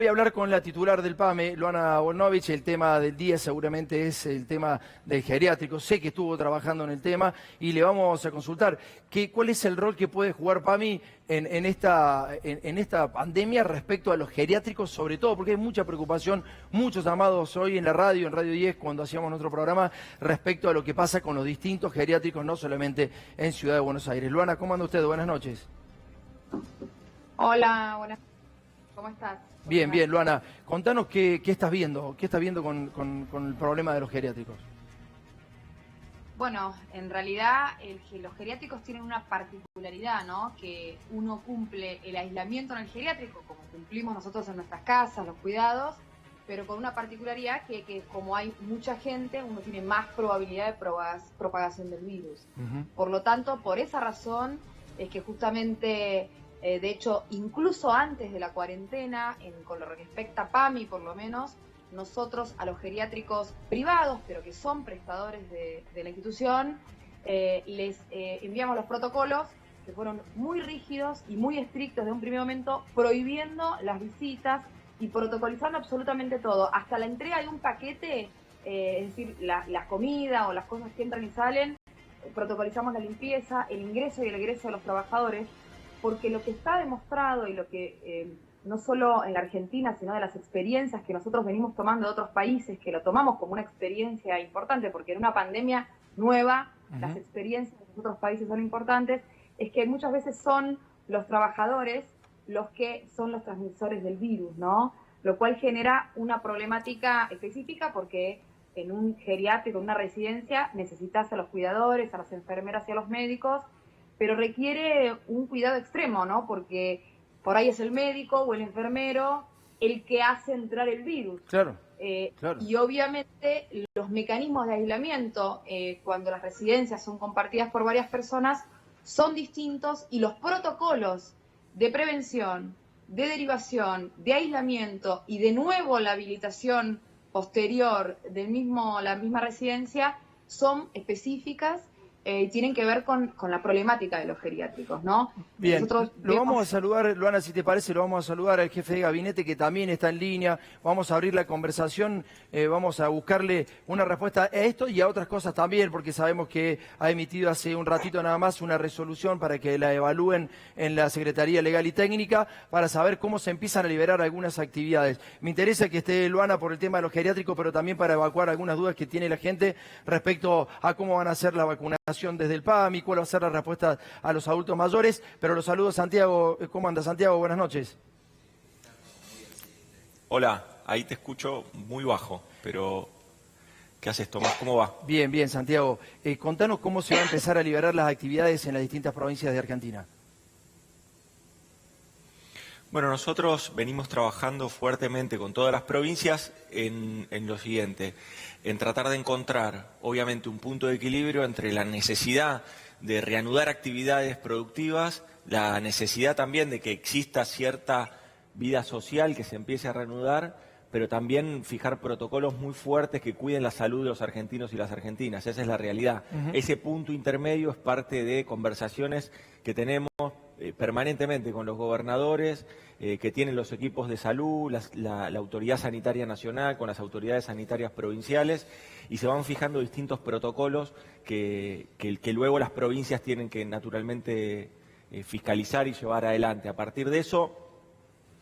Voy a hablar con la titular del PAMI, Luana Volnovich. El tema del día seguramente es el tema del geriátrico. Sé que estuvo trabajando en el tema y le vamos a consultar cuál es el rol que puede jugar PAMI en esta pandemia respecto a los geriátricos, sobre todo porque hay mucha preocupación, muchos llamados hoy en la radio, en Radio 10, cuando hacíamos nuestro programa, respecto a lo que pasa con los distintos geriátricos, no solamente en Ciudad de Buenos Aires. Luana, ¿cómo anda usted? Buenas noches. Hola, buenas noches. ¿Cómo estás? Bien, bien, Luana. Contanos qué estás viendo con el problema de los geriátricos. Bueno, en realidad los geriátricos tienen una particularidad, ¿no? Que uno cumple el aislamiento en el geriátrico, como cumplimos nosotros en nuestras casas, los cuidados, pero con una particularidad que como hay mucha gente, uno tiene más probabilidad de propagación del virus. Por lo tanto, por esa razón es que justamente... de hecho, incluso antes de la cuarentena, con lo que respecta a PAMI por lo menos, nosotros a los geriátricos privados, pero que son prestadores de la institución, les enviamos los protocolos que fueron muy rígidos y muy estrictos de un primer momento, prohibiendo las visitas y protocolizando absolutamente todo, hasta la entrega de un paquete, es decir, la comida o las cosas que entran y salen, protocolizamos la limpieza, el ingreso y el egreso de los trabajadores, porque lo que está demostrado y lo que no solo en la Argentina, sino de las experiencias que nosotros venimos tomando de otros países, que lo tomamos como una experiencia importante, porque en una pandemia nueva las experiencias de los otros países son importantes, es que muchas veces son los trabajadores los que son los transmisores del virus, ¿no? Lo cual genera una problemática específica porque en un geriátrico, en una residencia, necesitas a los cuidadores, a las enfermeras y a los médicos, pero requiere un cuidado extremo, ¿no? Porque por ahí es el médico o el enfermero el que hace entrar el virus. Claro, claro. Y obviamente los mecanismos de aislamiento, cuando las residencias son compartidas por varias personas, son distintos y los protocolos de prevención, de derivación, de aislamiento y de nuevo la habilitación posterior la misma residencia son específicas. Tienen que ver con la problemática de los geriátricos, ¿no? Bien, lo vamos a saludar, Luana, si te parece, lo vamos a saludar al jefe de gabinete que también está en línea. Vamos a abrir la conversación, vamos a buscarle una respuesta a esto y a otras cosas también, porque sabemos que ha emitido hace un ratito nada más una resolución para que la evalúen en la Secretaría Legal y Técnica para saber cómo se empiezan a liberar algunas actividades. Me interesa que esté Luana por el tema de los geriátricos, pero también para evacuar algunas dudas que tiene la gente respecto a cómo van a hacer la vacunación desde el PAMI, cuál va a ser la respuesta a los adultos mayores, pero los saludos Santiago. ¿Cómo anda Santiago? Buenas noches. Hola, ahí te escucho muy bajo, pero ¿qué haces, Tomás? ¿Cómo va? Bien, bien, Santiago. Contanos cómo se va a empezar a liberar las actividades en las distintas provincias de Argentina. Bueno, nosotros venimos trabajando fuertemente con todas las provincias en lo siguiente, en tratar de encontrar, obviamente, un punto de equilibrio entre la necesidad de reanudar actividades productivas, la necesidad también de que exista cierta vida social que se empiece a reanudar, pero también fijar protocolos muy fuertes que cuiden la salud de los argentinos y las argentinas. Esa es la realidad. Ese punto intermedio es parte de conversaciones que tenemos permanentemente con los gobernadores, que tienen los equipos de salud, la Autoridad Sanitaria Nacional, con las autoridades sanitarias provinciales, y se van fijando distintos protocolos que luego las provincias tienen que naturalmente fiscalizar y llevar adelante. A partir de eso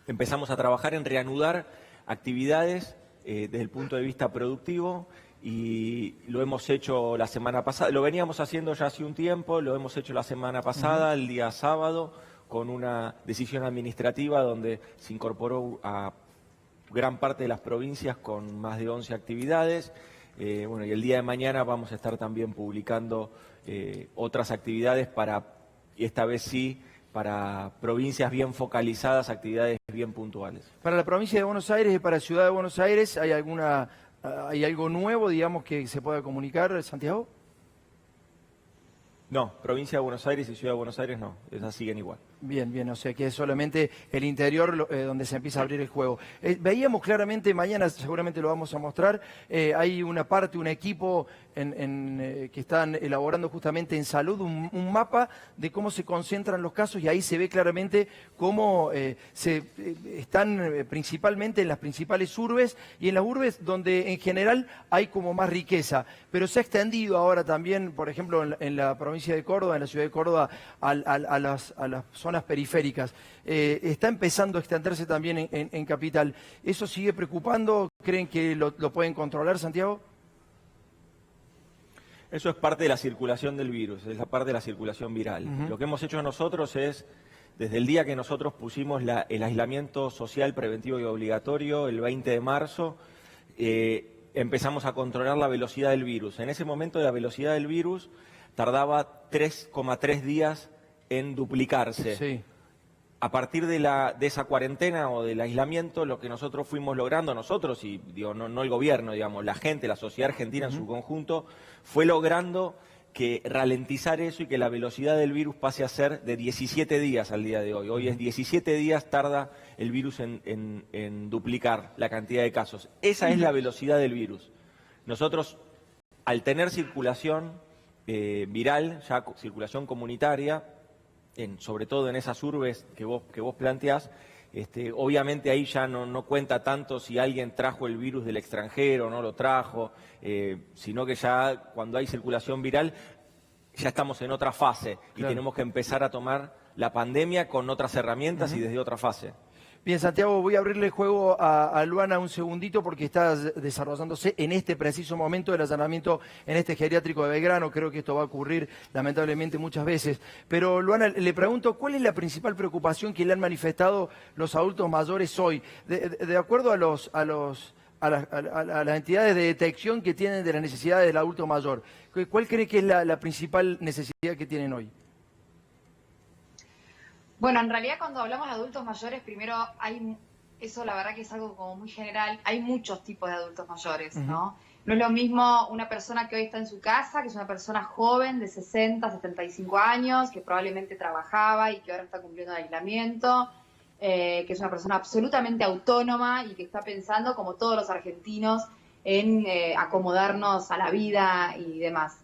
empezamos a trabajar en reanudar actividades desde el punto de vista productivo, y lo hemos hecho la semana pasada, lo veníamos haciendo ya hace un tiempo, lo hemos hecho la semana pasada, el día sábado, con una decisión administrativa donde se incorporó a gran parte de las provincias con más de 11 actividades. Bueno, y el día de mañana vamos a estar también publicando otras actividades y esta vez sí, para provincias bien focalizadas, actividades bien puntuales. Para la provincia de Buenos Aires y para Ciudad de Buenos Aires, ¿hay algo nuevo, digamos, que se pueda comunicar, Santiago? No, provincia de Buenos Aires y Ciudad de Buenos Aires no, esas siguen igual. Bien, bien, o sea que es solamente el interior donde se empieza a abrir el juego. Veíamos claramente, mañana seguramente lo vamos a mostrar, hay una parte, un equipo que están elaborando justamente en salud un mapa de cómo se concentran los casos y ahí se ve claramente cómo están principalmente en las principales urbes y en las urbes donde en general hay como más riqueza, pero se ha extendido ahora también, por ejemplo, en la provincia de Córdoba, en la ciudad de Córdoba, a las zonas periféricas. Está empezando a extenderse también en Capital. ¿Eso sigue preocupando? ¿Creen que lo pueden controlar, Santiago? Eso es parte de la circulación del virus, es la parte de la circulación viral. Lo que hemos hecho nosotros es, desde el día que nosotros pusimos el aislamiento social preventivo y obligatorio, el 20 de marzo, empezamos a controlar la velocidad del virus. En ese momento la velocidad del virus tardaba 3,3 días en duplicarse. Sí. A partir de esa cuarentena o del aislamiento, lo que nosotros fuimos logrando, nosotros, y digo, no el gobierno, digamos, la gente, la sociedad argentina en su conjunto, fue logrando que ralentizar eso y que la velocidad del virus pase a ser de 17 días al día de hoy. Hoy es 17 días tarda el virus en duplicar la cantidad de casos. Esa es la velocidad del virus. Nosotros, al tener circulación viral, ya circulación comunitaria, sobre todo en esas urbes que vos planteás, obviamente ahí ya no cuenta tanto si alguien trajo el virus del extranjero o no lo trajo, sino que ya cuando hay circulación viral ya estamos en otra fase y tenemos que empezar a tomar la pandemia con otras herramientas y desde otra fase. Bien, Santiago, voy a abrirle el juego a Luana un segundito porque está desarrollándose en este preciso momento el allanamiento en este geriátrico de Belgrano. Creo que esto va a ocurrir lamentablemente muchas veces. Pero, Luana, le pregunto, ¿cuál es la principal preocupación que le han manifestado los adultos mayores hoy? De acuerdo a las entidades de detección que tienen de las necesidades del adulto mayor, ¿cuál cree que es la principal necesidad que tienen hoy? Bueno, en realidad cuando hablamos de adultos mayores, primero eso la verdad que es algo como muy general, hay muchos tipos de adultos mayores, ¿no? No es lo mismo una persona que hoy está en su casa, que es una persona joven de 60, 75 años, que probablemente trabajaba y que ahora está cumpliendo el aislamiento, que es una persona absolutamente autónoma y que está pensando, como todos los argentinos, en acomodarnos a la vida y demás.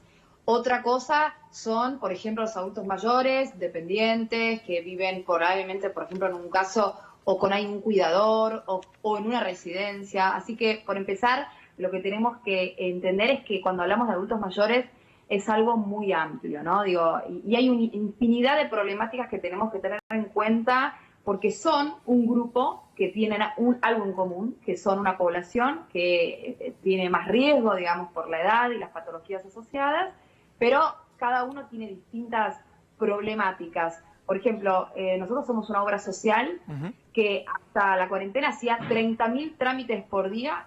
Otra cosa son, por ejemplo, los adultos mayores, dependientes, que viven probablemente, por ejemplo, en un caso, o con un cuidador, o en una residencia. Así que, por empezar, lo que tenemos que entender es que cuando hablamos de adultos mayores es algo muy amplio, ¿no? Digo, y hay una infinidad de problemáticas que tenemos que tener en cuenta porque son un grupo que tienen algo en común, que son una población que tiene más riesgo, digamos, por la edad y las patologías asociadas, pero cada uno tiene distintas problemáticas. Por ejemplo, nosotros somos una obra social que hasta la cuarentena hacía 30.000 trámites por día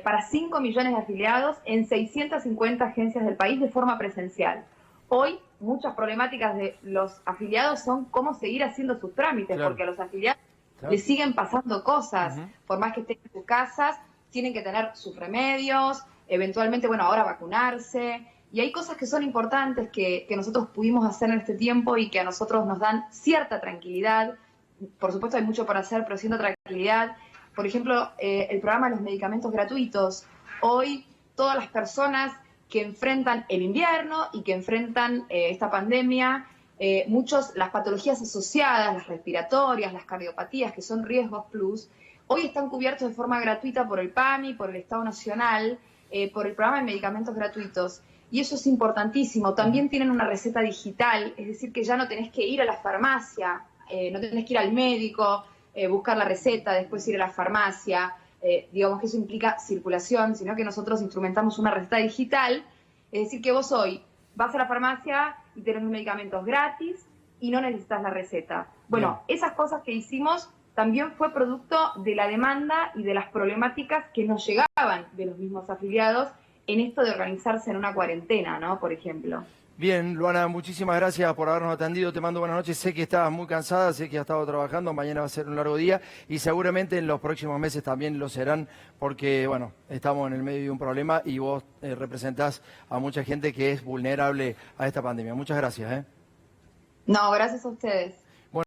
para 5 millones de afiliados en 650 agencias del país de forma presencial. Hoy muchas problemáticas de los afiliados son cómo seguir haciendo sus trámites, porque a los afiliados les siguen pasando cosas, por más que estén en sus casas, tienen que tener sus remedios, eventualmente, bueno, ahora vacunarse. Y hay cosas que son importantes que nosotros pudimos hacer en este tiempo y que a nosotros nos dan cierta tranquilidad. Por supuesto hay mucho por hacer, pero siendo tranquilidad. Por ejemplo, el programa de los medicamentos gratuitos. Hoy todas las personas que enfrentan el invierno y que enfrentan esta pandemia, las patologías asociadas, las respiratorias, las cardiopatías, que son riesgos plus, hoy están cubiertos de forma gratuita por el PAMI, por el Estado Nacional, por el programa de medicamentos gratuitos. Y eso es importantísimo. También tienen una receta digital, es decir, que ya no tenés que ir a la farmacia, no tenés que ir al médico, buscar la receta, después ir a la farmacia. Digamos que eso implica circulación, sino que nosotros instrumentamos una receta digital, es decir, que vos hoy vas a la farmacia y tenés los medicamentos gratis y no necesitas la receta. Bueno, esas cosas que hicimos también fue producto de la demanda y de las problemáticas que nos llegaban de los mismos afiliados en esto de organizarse en una cuarentena, ¿no? Por ejemplo. Bien, Luana, muchísimas gracias por habernos atendido. Te mando buenas noches. Sé que estás muy cansada, sé que has estado trabajando. Mañana va a ser un largo día y seguramente en los próximos meses también lo serán porque, bueno, estamos en el medio de un problema y vos representás a mucha gente que es vulnerable a esta pandemia. Muchas gracias. No, gracias a ustedes.